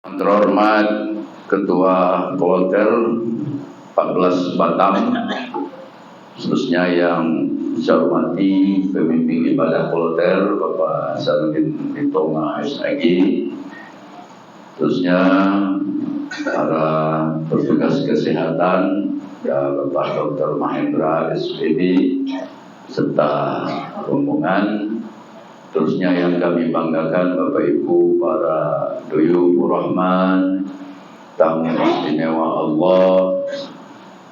Yang terhormat Ketua Kloter 14 Batam, khususnya yang saya hormati pemimpin ibadah Kloter Bapak Hasanuddin Mitoma SAG, khususnya para petugas kesehatan ya Bapak Dr. Mahendra SPB serta rombongan. Terusnya yang kami banggakan Bapak Ibu para Duyufur Rahman, tamu istimewa Allah,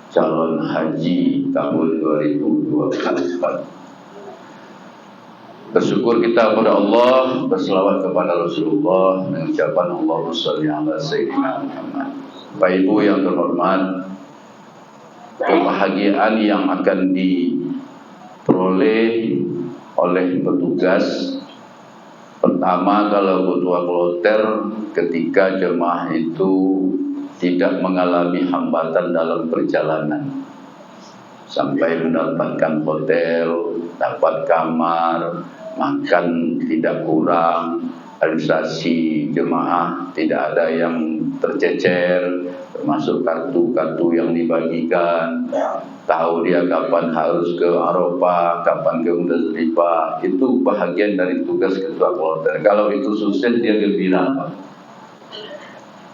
calon haji tahun 2024. Bersyukur kita kepada Allah, berselawat kepada Rasulullah, mengucapkan Allahumma sholli ala sayyidina Muhammad. Bapak Ibu yang terhormat, kebahagiaan yang akan diperoleh oleh petugas pertama, kalau ketua kloter ketika jemaah itu tidak mengalami hambatan dalam perjalanan sampai mendapatkan hotel, dapat kamar, makan tidak kurang, administrasi jemaah tidak ada yang tercecer, termasuk kartu-kartu yang dibagikan, tahu dia kapan harus ke Arafah, kapan ke Muzdalifah. Itu bahagian dari tugas ketua kloter. Kalau itu sukses, dia gembira.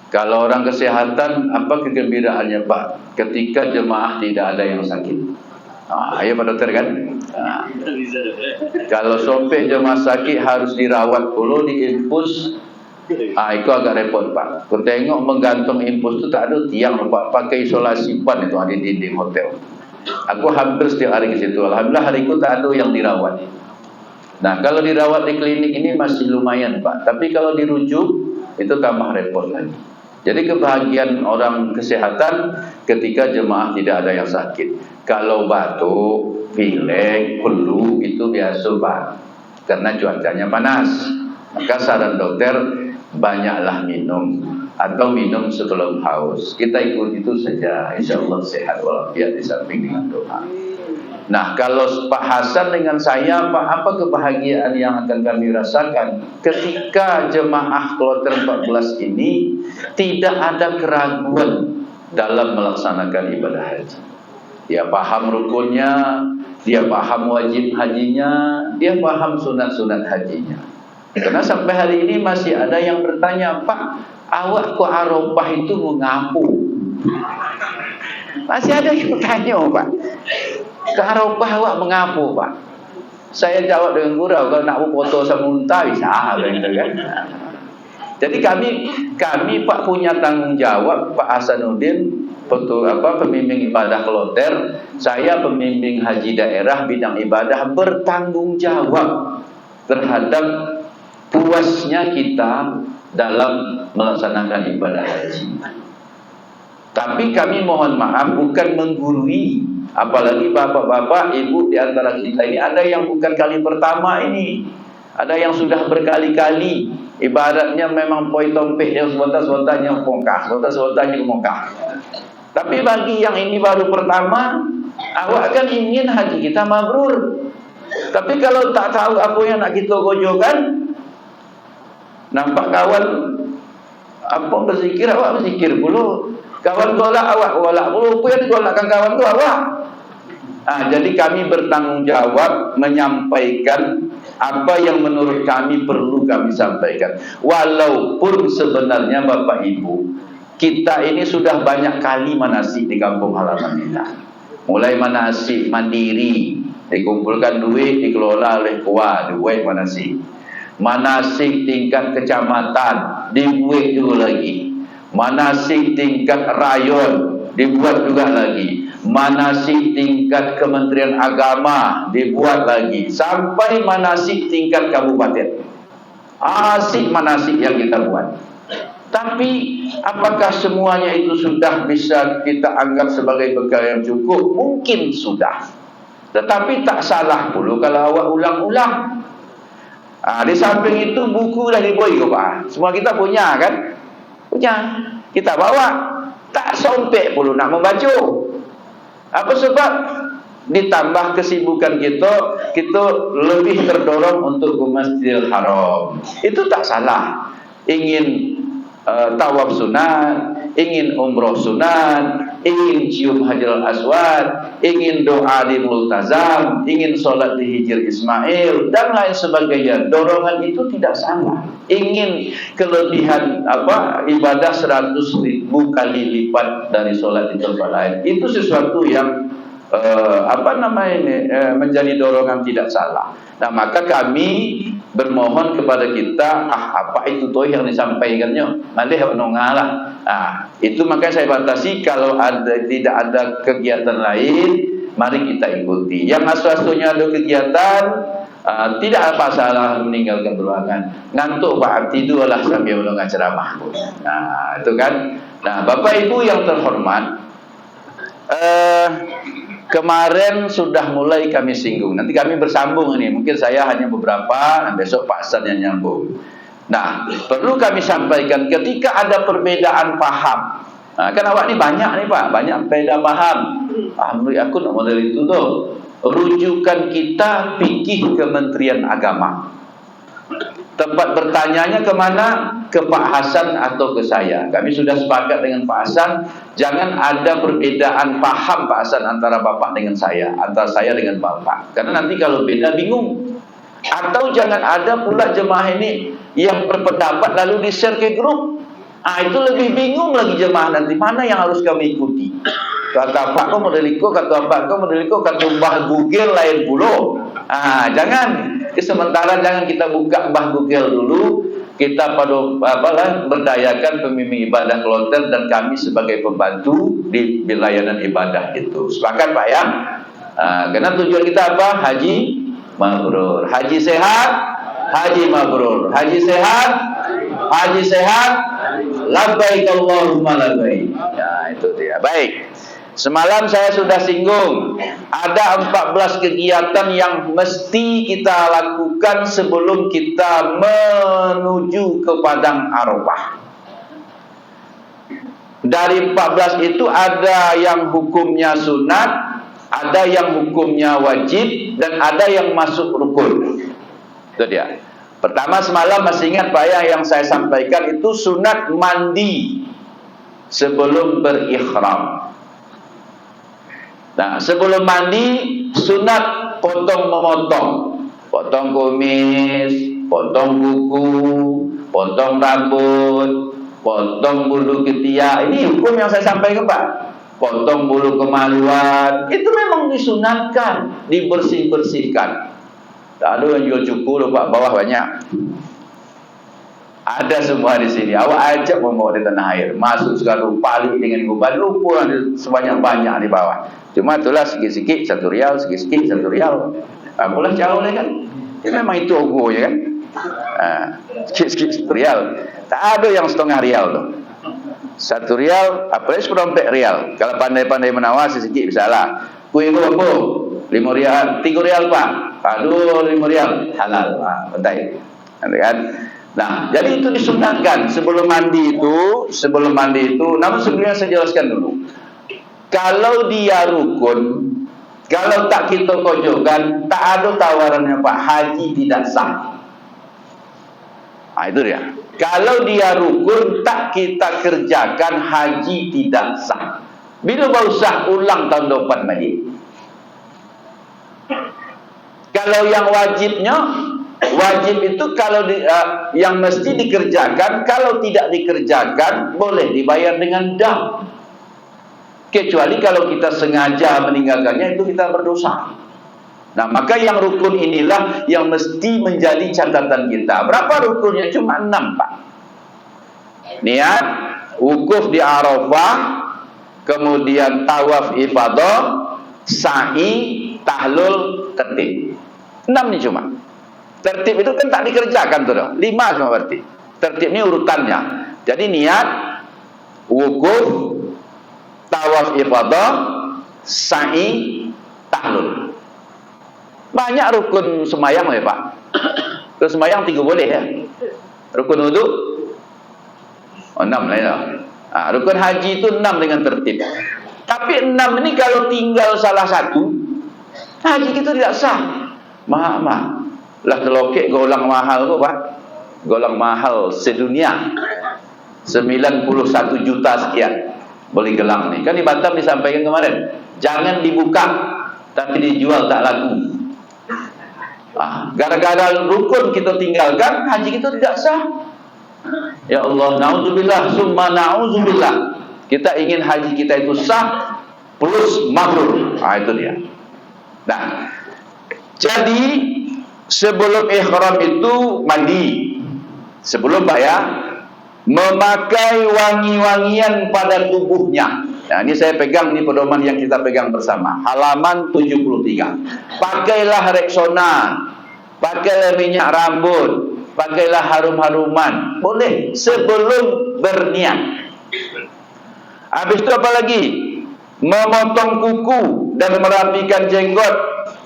Kalau orang kesehatan, apa kegembiraannya Pak? Ketika jemaah tidak ada yang sakit. Ayo Pak Dokter kan? Kalau sampai jemaah sakit harus dirawat dulu, diinfus. Itu agak repot Pak. Aku tengok menggantung infus itu tak ada tiang Pak, pakai isolasi pan itu ada di dinding hotel. Aku hampir setiap hari ke situ. Alhamdulillah hari itu tak ada yang dirawat. Nah kalau dirawat di klinik ini masih lumayan Pak. Tapi kalau dirujuk itu tambah repot lagi. Jadi kebahagiaan orang kesehatan ketika jemaah tidak ada yang sakit. Kalau batuk, pilek, flu itu biasa Pak, karena cuacanya panas. Maka saran dokter banyaklah minum atau minum sebelum haus. Kita ikut itu saja, insya Allah sehat walafiat di samping dengan doa. Nah kalau Pak Hasan dengan saya Pak, apa kebahagiaan yang akan kami rasakan ketika jemaah kloter 14 ini tidak ada keraguan dalam melaksanakan ibadah haji. Dia paham rukunnya, dia paham wajib hajinya, dia paham sunat-sunat hajinya. Karena sampai hari ini masih ada yang bertanya, Pak, awak ke Arafah itu mengapu? Masih ada yang bertanya Pak, ke Arafah awak mengapu Pak? Saya jawab dengan gurau, kalau nak foto sama unta bisa gitu kan. Jadi kami Pak punya tanggung jawab, Pak Hasanuddin pembimbing ibadah kloter, saya pembimbing haji daerah bidang ibadah, bertanggung jawab terhadap puasnya kita dalam melaksanakan ibadah haji. Tapi kami mohon maaf bukan menggurui, apalagi bapak-bapak, ibu di antara kita ini ada yang bukan kali pertama ini, ada yang sudah berkali-kali. Ibaratnya memang poi tompek yang sebentar-sebentarnya mongkah. Tapi bagi yang ini baru pertama, awak kan ingin haji kita mabrur. Tapi kalau tak tahu apa yang nak kita gojokan, nampak kawan apa berzikir, awak berzikir dulu. Kawan golak, awak golak dulu. Apa yang digolakkan kawan tu awak. Jadi kami bertanggung jawab menyampaikan apa yang menurut kami perlu kami sampaikan. Walaupun sebenarnya Bapak Ibu, kita ini sudah banyak kali manasik di kampung halaman kita. Mulai manasik mandiri, dikumpulkan duit, dikelola oleh KUA, duit manasik. Manasik tingkat kecamatan, dibuat juga lagi. Manasik tingkat rayon, dibuat juga lagi. Manasik tingkat Kementerian Agama dibuat lagi, sampai manasik tingkat kabupaten. Asik manasik yang kita buat. Tapi apakah semuanya itu sudah bisa kita anggap sebagai bekal yang cukup? Mungkin sudah. Tetapi tak salah pula kalau awak ulang-ulang. Di samping itu buku dah dibuat Pak. Semua kita punya kan? Punya. Kita bawa. Tak sampai pula nak membaca. Apa sebab? Ditambah kesibukan kita lebih terdorong untuk ke Masjidil Haram. Itu tak salah. Ingin tawaf sunat, ingin umroh sunat, ingin cium hajarul aswad, ingin doa di multazam, ingin sholat di hijr Ismail dan lain sebagainya. Dorongan itu tidak salah. Ingin kelebihan ibadah 100.000 kali lipat dari sholat di tempat lain, itu sesuatu yang menjadi dorongan tidak salah. Nah, maka kami bermohon kepada kita, apa itu toh yang disampaikannya, nanti nongalah. Itu makanya saya batasi, kalau tidak ada kegiatan lain, mari kita ikuti. Yang asal-asalnya ada kegiatan, tidak apa salah meninggalkan ruangan. Ngantuk Pak, tidurlah sambil mendengar ceramah. Itu kan. Nah, Bapak Ibu yang terhormat, kemarin sudah mulai kami singgung. Nanti kami bersambung ini. Mungkin saya hanya beberapa, dan besok Pak Hasan yang nyambung. Nah, perlu kami sampaikan ketika ada perbedaan paham. Kan awak ini banyak nih Pak, banyak beda paham. Menurut aku nak model itu tuh. Rujukan kita fikih Kementerian Agama. Tempat bertanyanya kemana? Ke Pak Hasan atau ke saya. Kami sudah sepakat dengan Pak Hasan, jangan ada perbedaan paham Pak Hasan antara Bapak dengan saya, antara saya dengan Bapak. Karena nanti kalau beda bingung. Atau jangan ada pula jemaah ini yang berpendapat lalu di-share ke grup. Itu lebih bingung lagi jemaah nanti, mana yang harus kami ikuti. Kata Pak kau modeliko, kata Pak kau modeliko, kata Mbah Google lain puluh. Jangan. Sementara jangan kita buka Mbah Google dulu. Kita berdayakan pembimbing ibadah kloter dan kami sebagai pembantu di layanan ibadah itu. Sepakat Pak ya? Karena tujuan kita apa? Haji mabrur. Haji sehat, haji mabrur. Haji sehat, haji sehat. Labbaik Allahumma labbaik. Ya, itu dia. Baik. Semalam saya sudah singgung, ada 14 kegiatan yang mesti kita lakukan sebelum kita menuju ke Padang Arafah. Dari 14 itu ada yang hukumnya sunat, ada yang hukumnya wajib, dan ada yang masuk rukun. Itu dia. Pertama, semalam masih ingat Pak ya, yang saya sampaikan itu sunat mandi sebelum berikhram. Nah, sebelum mandi sunat potong memotong, potong kumis, potong kuku, potong rambut, potong bulu ketiak. Ini hukum yang saya sampaikan Pak. Potong bulu kemaluan, itu memang disunatkan, dibersih-bersihkan. Lalu yang jual cukur loh Pak, bawah banyak. Ada semua di sini. Awak ajak membawa di tanah air, masuk sekarang paling dengan guban lumpur sebanyak-banyak di bawah. Cuma itulah sikit-sikit 1 rial, sikit-sikit 1 rial. Apalah jauh lah kan. Ya, memang itu ogo ya kan. Sikit-sikit 1 rial. Tak ada yang setengah rial tuh. 1 rial, apalagi seperempat rial. Kalau pandai-pandai menawar sikit bisa lah. Kue apa? 5 rial, 3 rial Pak. Aduh 5 rial, halal. Bentai. Kan? Nah, jadi itu disunatkan sebelum mandi itu. Namun sebelumnya saya jelaskan dulu. Kalau dia rukun, kalau tak kita kojokkan, tak ada tawarannya Pak, haji tidak sah. Itu dia. Kalau dia rukun, tak kita kerjakan, haji tidak sah. Bila baru sah, ulang tahun depan lagi. Kalau yang wajib itu kalau yang mesti dikerjakan, kalau tidak dikerjakan boleh dibayar dengan dam. Kecuali kalau kita sengaja meninggalkannya, itu kita berdosa. Nah, maka yang rukun inilah yang mesti menjadi catatan kita. Berapa rukunnya? Cuma 6 Pak. Niat, wukuf di Arafah, kemudian tawaf ifadah, sa'i, tahlul, tertib. 6 nih cuma. Tertib itu kan tak dikerjakan tuh. 5 semua berarti. Tertib ini urutannya. Jadi niat, wukuf, tawaf ifadah, sa'i, tahlul. Banyak rukun semayang ya Pak. Rukun semayang 3 boleh ya. Rukun wudu 6 lah ya. Rukun haji itu 6 dengan tertib. Tapi 6 ini kalau tinggal salah satu, haji kita tidak sah. Maaf. Lah telokek golang mahal kok Pak. Golang mahal sedunia. 91 juta sekian beli gelang nih. Kan di Batam disampaikan kemarin, jangan dibuka tapi dijual tak laku. Gara-gara rukun kita tinggalkan, haji kita tidak sah. Ya Allah, na'udzubillah, summa na'udzubillah. Kita ingin haji kita itu sah plus mabrur. Itu dia. Nah, jadi sebelum ihram itu mandi. Sebelum memakai wangi-wangian pada tubuhnya. Nah, ini saya pegang, ini pedoman yang kita pegang bersama. Halaman 73. Pakailah Rexona, pakailah minyak rambut, pakailah harum-haruman. Boleh sebelum berniat. Habis itu apa lagi? Memotong kuku dan merapikan jenggot,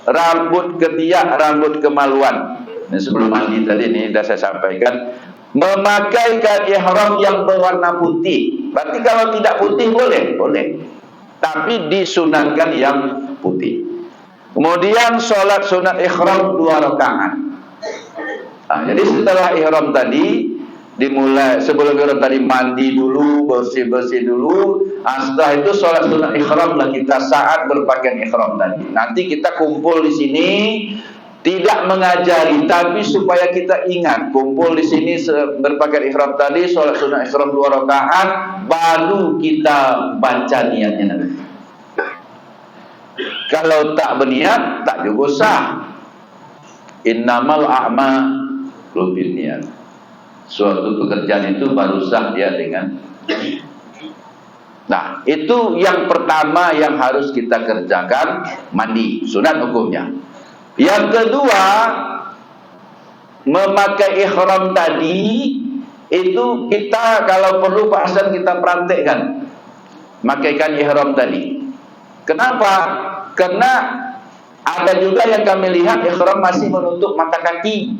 rambut ketiak, rambut kemaluan. Ini sebelum mandi tadi ini sudah saya sampaikan. Memakaikan ihram yang berwarna putih. Berarti kalau tidak putih boleh, boleh. Tapi disunatkan yang putih. Kemudian sholat sunat ihram 2 rakaat. Jadi setelah ihram tadi dimulai, sebelum ihram tadi mandi dulu, bersih-bersih dulu. Setelah itu sholat sunat ihram lah kita saat berpakaian ihram tadi. Nanti kita kumpul di sini. Tidak mengajari, tapi supaya kita ingat, kumpul di sini berpakaian ihram tadi, sholat sunat ihram 2 rakaat, baru kita baca niatnya nanti. Kalau tak berniat, tak juga sah. Innamal a'malu binniyat. Suatu pekerjaan itu baru sah dia dengan. Nah, itu yang pertama yang harus kita kerjakan, mandi, sunat hukumnya. Yang kedua, memakai ihram tadi itu kita kalau perlu Pak Hasan kita praktekkan makaikan ihram tadi. Kenapa? Karena ada juga yang kami lihat ihram masih menutup mata kaki,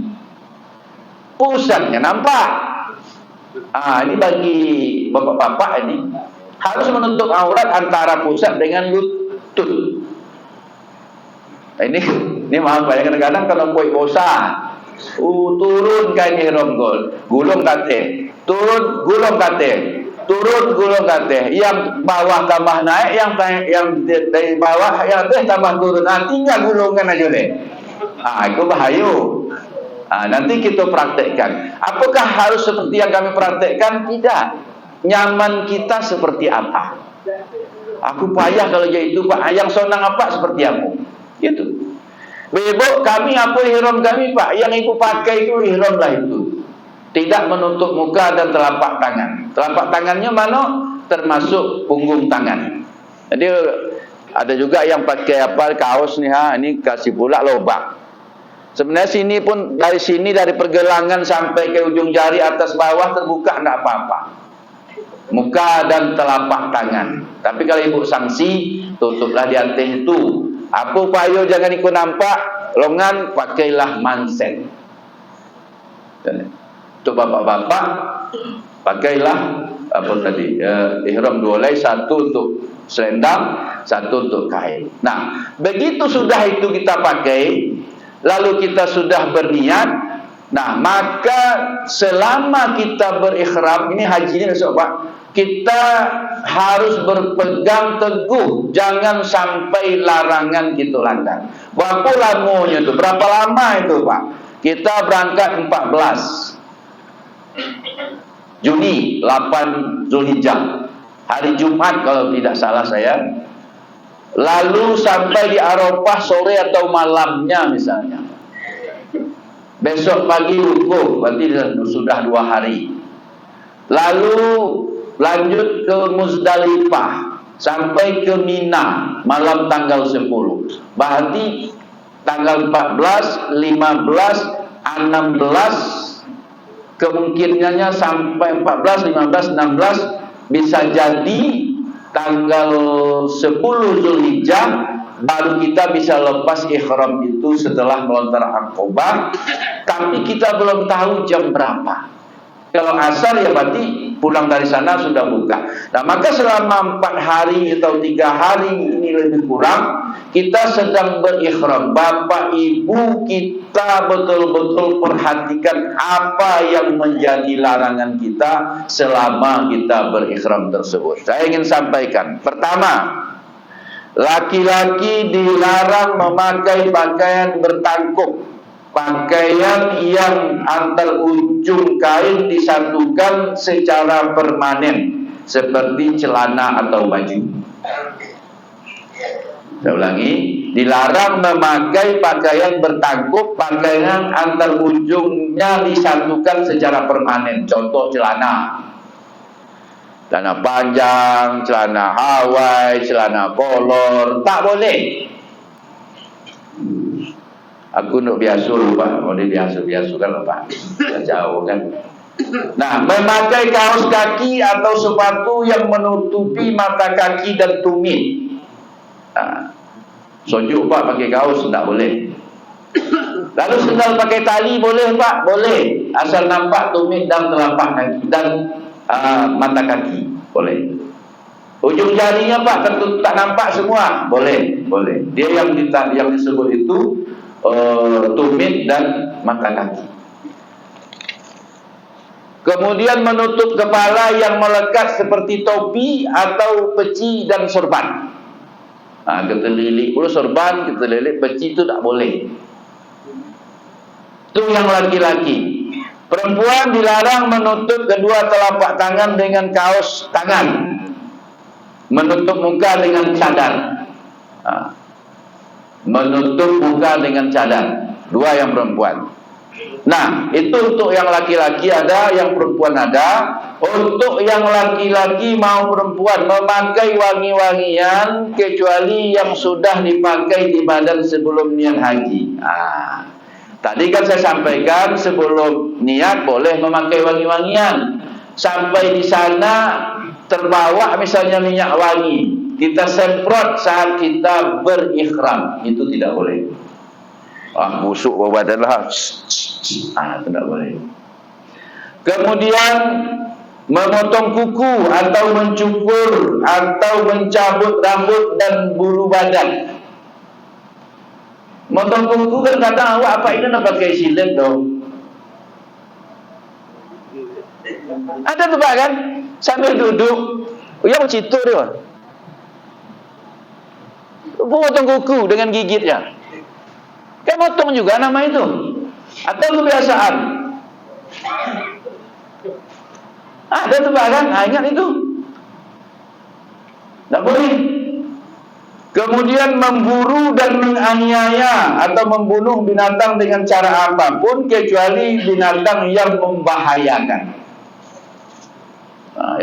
pusatnya nampak. Ini bagi bapak-bapak ini harus menutup aurat antara pusat dengan lutut. Ini maaf ya, kadang-kadang kalau koi bosan, turun kain ihram gulung kate, turun gulung kate, turun gulung kate, yang bawah tambah naik, yang dari bawah yang atas tambah turun, tinggal gulungan aja deh. Itu bahaya. Nanti kita praktekkan. Apakah harus seperti yang kami praktekkan? Tidak. Nyaman kita seperti apa? Aku payah kalau jadi itu Pak. Yang sonang apa seperti aku? Gitu. Ibu kami apa ihram kami Pak? Yang ibu pakai itu ihram lah itu. Tidak menutup muka dan telapak tangan. Telapak tangannya mana? Termasuk punggung tangan. Jadi ada juga yang pakai kaos nih ini kasih pula lobak. Sebenarnya sini pun dari pergelangan sampai ke ujung jari atas bawah terbuka enggak apa-apa. Muka dan telapak tangan. Tapi kalau ibu sanksi tutuplah di atas itu. Apa payo jangan ikut nampak longan, pakailah manset. Untuk bapak-bapak pakailah apa tadi ihram 2 helai, 1 untuk selendang, 1 untuk kain. Nah, begitu sudah itu kita pakai, lalu kita sudah berniat. Nah, maka selama kita berikhram, ini haji ini besok Pak, kita harus berpegang teguh, jangan sampai larangan kita langgar. Berapa lamanya itu? Berapa lama itu Pak? Kita berangkat 14 Juni, 8 Zulhijjah, hari Jumat kalau tidak salah saya. Lalu sampai di Arafah sore atau malamnya misalnya. Besok pagi wukuf, berarti sudah 2 hari. Lalu lanjut ke Muzdalifah sampai ke Mina malam tanggal 10. Berarti tanggal 14, 15, 16 kemungkinannya sampai 14, 15, 16 bisa jadi tanggal 10 Zulhijjah baru kita bisa lepas ihram itu setelah melontar Aqabah. Tapi kita belum tahu jam berapa. Kalau asar ya berarti pulang dari sana sudah buka. Nah, maka selama 4 hari atau 3 hari ini lebih kurang, kita sedang berikhram. Bapak Ibu, kita betul-betul perhatikan apa yang menjadi larangan kita selama kita berikhram tersebut. Saya ingin sampaikan, pertama, laki-laki dilarang memakai pakaian bertangkup, pakaian yang antar ujung kain disatukan secara permanen, seperti celana atau baju. Saya ulangi, dilarang memakai pakaian bertangkup, pakaian antar ujungnya disatukan secara permanen. Contoh celana panjang, celana Hawaii, celana kolor, tak boleh. Aku nak biasa Pak, mau dia biasa kan Pak, jauh kan. Nah, memakai kaos kaki atau sepatu yang menutupi mata kaki dan tumit. Nah, sojuk Pak pakai kaos tak boleh. Lalu sendal pakai tali boleh Pak? Boleh, asal nampak tumit dan telapak kaki dan mata kaki, boleh. Ujung jarinya Pak tentu tak nampak semua, boleh. Dia yang disebut itu tumit dan mata kaki. Kemudian menutup kepala yang melekat seperti topi atau peci dan sorban. Nah, ketelilik pula sorban, ketelilik peci itu tak boleh. Itu yang laki-laki. Perempuan dilarang menutup kedua telapak tangan dengan kaos tangan, menutup muka dengan cadar. Menutup muka dengan cadar. Dua yang perempuan. Nah, itu untuk yang laki-laki ada, yang perempuan ada. Untuk yang laki-laki mau perempuan memakai wangi-wangian kecuali yang sudah dipakai di badan sebelum niat haji. Tadi kan saya sampaikan sebelum niat boleh memakai wangi-wangian. Sampai di sana terbawa misalnya minyak wangi, kita semprot saat kita berikhram, itu tidak boleh. Busuk bau badan lah. Itu tidak boleh. Kemudian memotong kuku atau mencukur atau mencabut rambut dan bulu badan. Motong kuku kan kadang awak apa ini nak pakai silet dong. Ada tuh Pak kan, sambil duduk, yang citu dia. Potong kuku dengan gigitnya. Kan motong juga nama itu. Atau kebiasaan. Ada tuh Pak kan, ingat itu. Tak boleh. Kemudian memburu dan menganiaya atau membunuh binatang dengan cara apapun kecuali binatang yang membahayakan.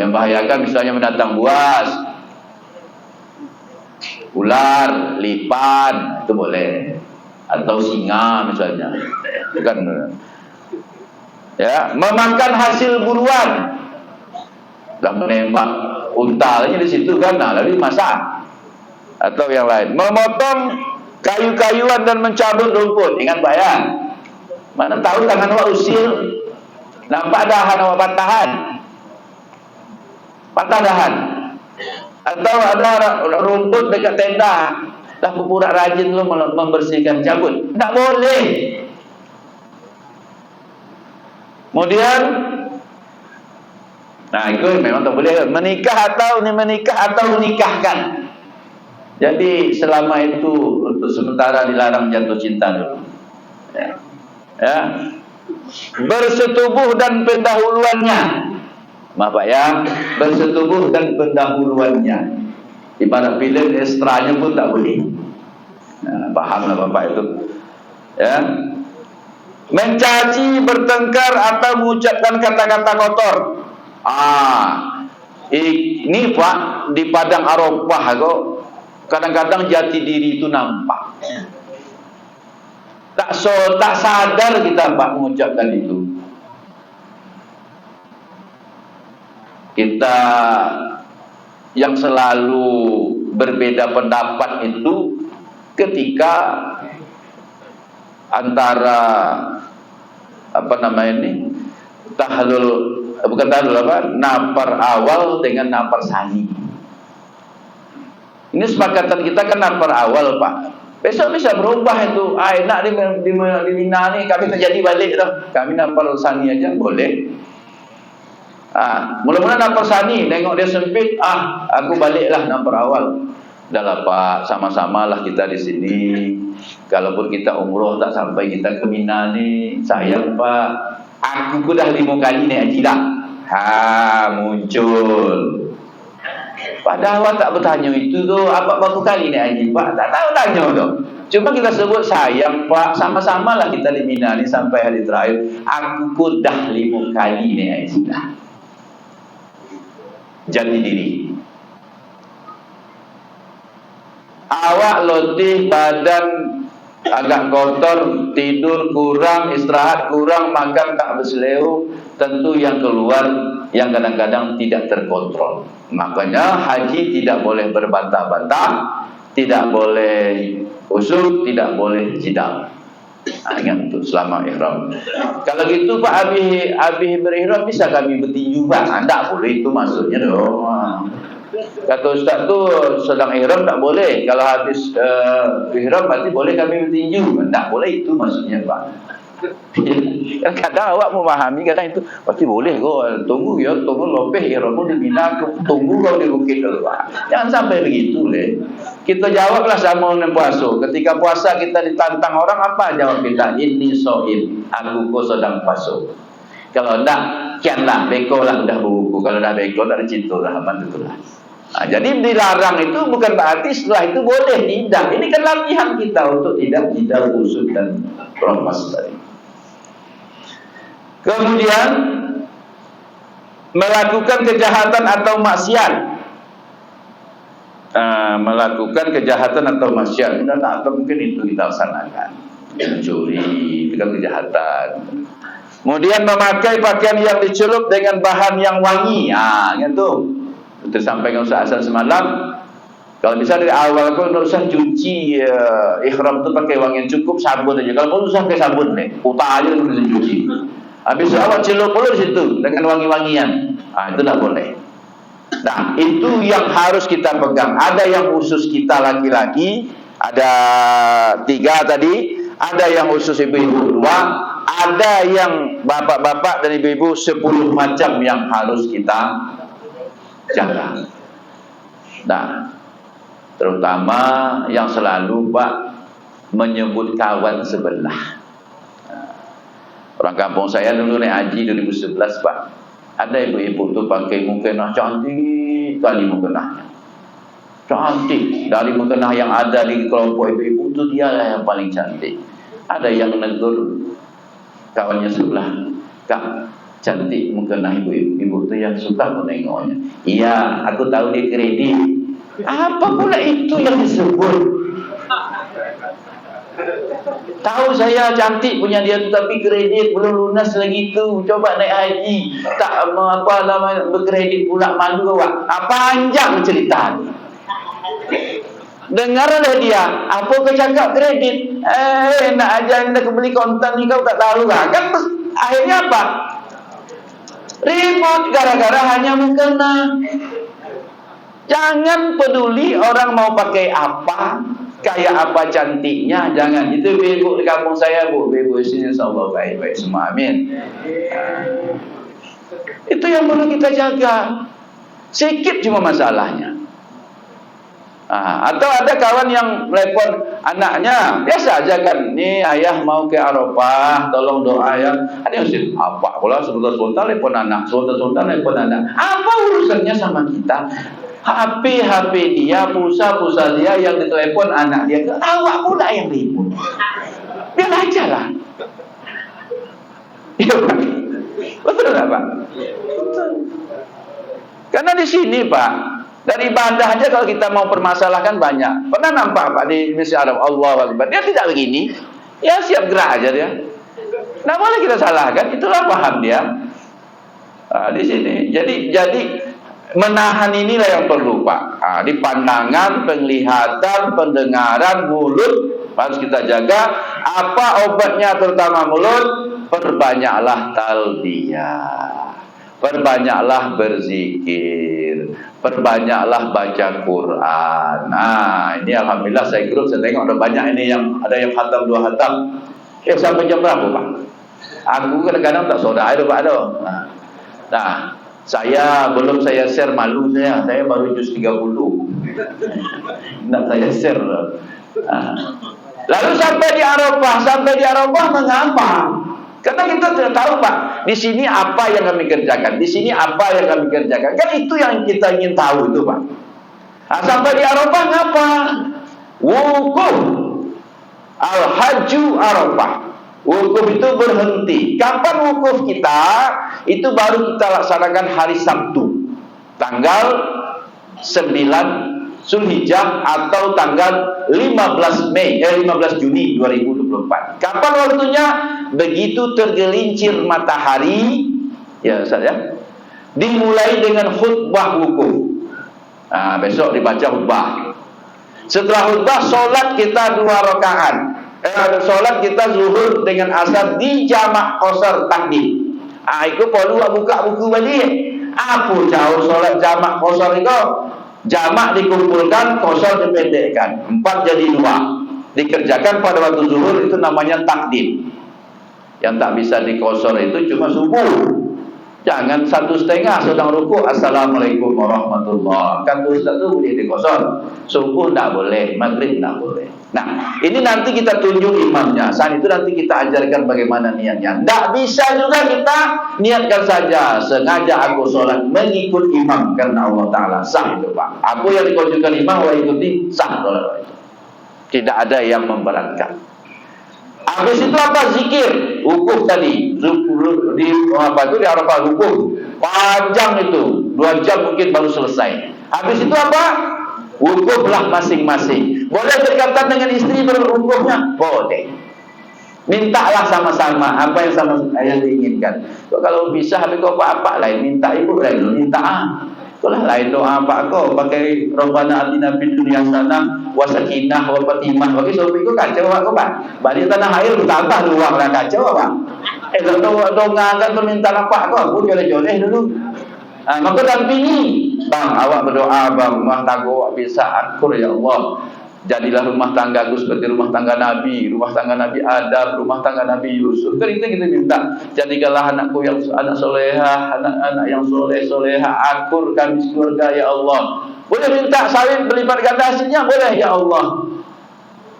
Yang membahayakan misalnya binatang buas, ular, lipan, itu boleh. Atau singa misalnya. Bukan. Ya, memakan hasil buruan. Dan menembak untalnya di situ kan, lalu dimasak. Atau yang lain, memotong kayu-kayuan dan mencabut rumput. Ingat Pak ya, mana tahu tangan awak usil, nampak dahan awak patah dahan, atau ada rumput dekat tenda, dah pura rajin lu membersihkan, cabut, tak boleh. Kemudian, nah itu memang tak boleh. Menikah atau menikahkan. Jadi selama itu untuk sementara dilarang jatuh cinta dulu. Ya. Bersetubuh dan pendahuluannya. Maaf Pak ya, bersetubuh dan pendahuluannya. Ibarat film ekstranya pun tak boleh. Pahamlah Bapak itu. Ya. Mencaci, bertengkar atau mengucapkan kata-kata kotor. Ini Pak di padang Arafah kok. Kadang-kadang jati diri itu nampak. Tak sadar kita Pak mengucapkan itu. Kita yang selalu berbeda pendapat itu ketika antara tahlul bukan tahlul apa, nafar awal dengan nafar sani. Ini sepakatan kita kan nafar awal Pak. Besok bisa berubah itu. Enak di Mina nih, kami tak jadi balik dah. Kami nafar sani aja boleh. Mula-mula nafar sani, tengok dia sempit, aku baliklah nafar awal. Dah lah Pak, sama-sama lah kita di sini. Kalaupun kita umroh tak sampai kita ke Mina nih, sayang Pak. Aku dah 5 kali naik haji dah. Muncul. Padahal awak tak bertanya itu tu, apa berapa kali naik haji Pak? Tak tahu tanya tu. Cuma kita sebut sayang Pak, sama-sama lah kita di Mina ni sampai hari terakhir. Aku dah 5 kali naik haji dah. Jati diri. Awak letih badan, agak kotor, tidur kurang, istirahat kurang, makan tak berseleo, tentu yang keluar yang kadang-kadang tidak terkontrol. Makanya haji tidak boleh berbantah-bantah, tidak boleh usuk, tidak boleh jidal. Ingat itu selama ihram. Kalau gitu Pak, habis berihram bisa kami bertinju Pak? Tak boleh itu maksudnya dong. Kata Ustaz tu sedang ihram tak boleh. Kalau habis ihram berarti boleh kami bertinju. Tak boleh itu maksudnya Pak. Kadang awak memahami, kadang itu pasti boleh kau. Tunggu lopeh ihram di Mina, tunggu kau di bukit dulu Pak. Jangan sampai begitu leh. Kita jawablah sama dengan puasa. Ketika puasa kita ditantang orang, apa jawab kita? Inni shaim, aku sedang puasa. Kalau enggak, kianlah, beko lah dah buku. Kalau dah beko dah cinta rahman itulah. Jadi dilarang itu bukan berarti setelah itu boleh, tidak. Ini kan latihan kita untuk tidak usut dan rompas tadi. Kemudian melakukan kejahatan atau maksiat. Melakukan kejahatan atau maksiat, tak mungkin itu kita laksanakan. Mencuri itu kan kejahatan. Kemudian memakai pakaian yang dicelup dengan bahan yang wangi. Gitu. Itu sampaikan Ustaz Hasan semalam. Kalau bisa dari awal kau tidak usah cuci ihram tu pakai wangi yang cukup, sabun aja. Kalau perlu usah pakai sabun nih, putar aja boleh cuci. Habis awak celup dulu di situ dengan wangi-wangian. Itu tak boleh. Nah, itu yang harus kita pegang. Ada yang khusus kita laki-laki, ada 3 tadi, ada yang khusus ibu-ibu 2, ada yang bapak-bapak dan ibu-ibu 10 macam yang harus kita jaga. Nah, terutama yang selalu Pak menyebut kawan sebelah. Orang kampung saya dulu naik haji 2011 Pak. Ada ibu-ibu tu pakai mukena cantik kali mukenahnya. Cantik. Dari mukenah yang ada di kelompok ibu-ibu tu dialah yang paling cantik. Ada yang negur kawannya sebelah, Kak, cantik mukena ibu-ibu tu yang suka menengoknya. Iya, aku tahu dia kredit. Apa pula itu yang disebut? Tahu saya cantik punya dia tu, tapi kredit belum lunas lagi tu. Coba naik haji tak apa nama berkredit pula, malu awak. Panjang cerita. Dengarlah dia, apa kau cakap kredit? Nak aja anda beli kontan ni kau tak tahu kan? Akhirnya apa? Ribut gara-gara hanya mukena. Jangan peduli orang mau pakai apa, kayak apa cantiknya, jangan. Itu ibu di kampung saya, ibu sini insyaallah baik-baik semua, amin. Itu yang perlu kita jaga. Sikit cuma masalahnya. Atau ada kawan yang telepon anaknya, biasa aja kan, ni ayah mau ke Arafah, tolong doa ya. Ada yang sih, apa pula sebentar-sebentar telepon anak, sebentar-sebentar telepon anak. Apa urusannya sama kita? HP dia, pulsa dia yang ditelepon anak dia, awak pula yang ribut. Biar aja lah. Iya Pak. Betul tak Pak? Betul. Karena di sini Pak, dari ibadah aja kalau kita mau permasalahkan banyak. Pernah nampak Pak di Masjid Arab, Allahu Akbar, dia tidak begini, ya siap gerak aja dia. Nah boleh kita salahkan, itulah paham dia. Di sini. Jadi menahan inilah yang perlu Pak. Di pandangan, penglihatan, pendengaran, mulut harus kita jaga. Apa obatnya terutama mulut? Perbanyaklah talbiyah. Perbanyaklah berzikir, perbanyaklah baca Quran. Nah, ini alhamdulillah saya grup, saya tengok ada banyak ini yang ada yang khatam 2 khatam. Sampai jam berapa, Pak? Aku kadang-kadang tak saudara ada Pak ada. Nah, saya belum saya share, malu saya baru juz 30. Nak saya share. Lalu sampai di Arafah mengapa? Karena kita tidak tahu, Pak, di sini apa yang kami kerjakan, di sini apa yang kami kerjakan. Kan itu yang kita ingin tahu itu, Pak. Sampai di Arafah ngapa? Wukuf. Al-Hajju Arafah. Wukuf itu berhenti. Kapan wukuf kita? Itu baru kita laksanakan hari Sabtu, tanggal 9 Zulhijjah atau tanggal 15 Juni 2024. Kapan waktunya? Begitu tergelincir matahari, ya Ustaz ya, dimulai dengan khutbah wukuf. Besok dibaca khutbah. Setelah khutbah, solat kita 2 rakaat. Solat kita zuhur dengan asar di jamak qasar takdim. Itu perlu buka buku balik. Apa jauh solat jamak qasar itu? Jamak dikumpulkan, qasar dipendekkan. 4 jadi 2. Dikerjakan pada waktu zuhur, itu namanya takdim. Yang tak bisa diqasar itu cuma subuh. Jangan 1,5 sedang rukuk, assalamualaikum warahmatullah. Kan Ustaz itu boleh diqasar. Subuh tak boleh, maghrib tak boleh. Nah, ini nanti kita tunjuk imamnya. Saat itu nanti kita ajarkan bagaimana niatnya. Tak bisa juga kita niatkan saja, sengaja aku sholat mengikut imam karena Allah Ta'ala, sah itu Pak. Apa yang dikonjurkan imam, Allah ikuti, sah sholat itu. Tidak ada yang memberatkan. Habis itu apa? Zikir, wukuf tadi. Di Arafah wukuf. Panjang itu, 2 jam mungkin baru selesai. Habis itu apa? Wukuflah masing-masing. Boleh berkaitan dengan istri berwukufnya? Boleh. Mintalah sama-sama apa yang sama yang diinginkan. Kalau bisa habis kau apa lain minta ibu lain minta Kalau lain doa apa kau pakai Rabbana atina fid dunya hasanah wa sakinah wa fatimah. Bagi suami kau kacau kau Pak. Balik tanah air tambah luang lah kacau Pak. Doa kan permintaan apa kau? Aku joleh-joleh dulu. Maka dampingi. Bang, awak berdoa bang, rumah tangga awak bisa akur ya Allah. Jadilah rumah tanggaku seperti rumah tangga Nabi Adam, rumah tangga Nabi Yusuf. Kan itu kita minta. Jadikanlah anakku yang anak soleha, anak-anak yang soleha, akur kami keluarga ya Allah. Boleh minta sawit berlipat ganda hasilnya, boleh ya Allah.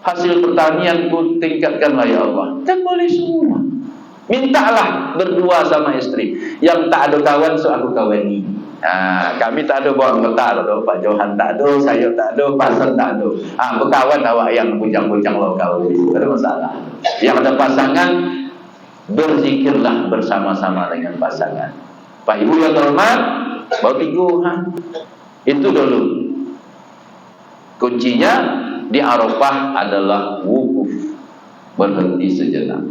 Hasil pertanian pun tingkatkanlah ya Allah. Kan boleh semua. Mintalah berdua sama istri. Yang tak ada kawan, so aku kawani. Kami tak ada bawa anggota, Pak Johan tak ada, saya tak ada, Pasar tak ada. Berkawan awak yang bujang-bujang lokal, tak ada masalah. Yang ada pasangan, berzikirlah bersama-sama dengan pasangan. Pak Ibu yang terhormat, bawa tiga. Itu dulu. Kuncinya di Arafah adalah wukuf, berhenti sejenak.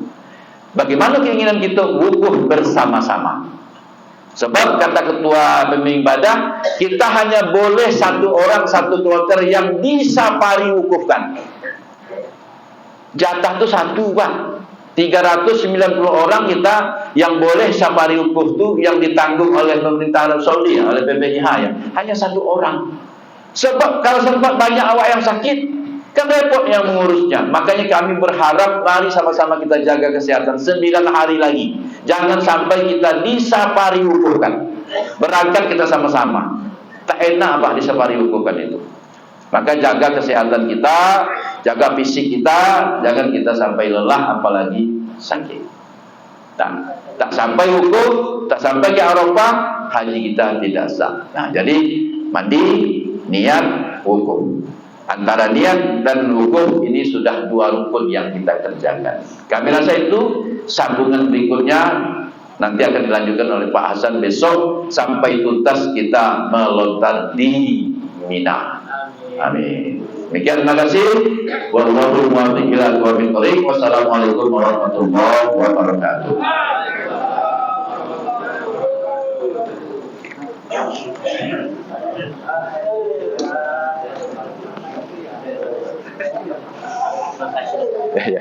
Bagaimana keinginan kita wukuf bersama-sama? Sebab kata ketua pembimbing ibadah, kita hanya boleh 1 orang 1 kloter yang disafari wukufkan. Jatah itu 1 Pak. 390 orang kita yang boleh safari wukuf itu yang ditanggung oleh pemerintah Arab Saudi, oleh PPIH ya. Hanya 1 orang. Sebab kalau sempat banyak awak yang sakit, kan repot yang mengurusnya. Makanya kami berharap mari sama-sama kita jaga kesehatan 9 hari lagi. Jangan sampai kita disafari wukufkan. Berangkat kita sama-sama. Tak enak Pak disafari wukufkan itu. Maka jaga kesehatan kita, jaga fisik kita, jangan kita sampai lelah apalagi sakit. Tak sampai wukuf, tak sampai ke Arafah, haji kita tidak sah. Nah, jadi mandi, niat, wukuf. Antara niat dan wukuf ini sudah 2 rukun yang kita kerjakan. Kami rasa itu sambungan berikutnya nanti akan dilanjutkan oleh Pak Hasan besok sampai tuntas kita melontar di Mina. Amin. Demikian, terima kasih. Wassalamualaikum warahmatullahi wabarakatuh. Ya.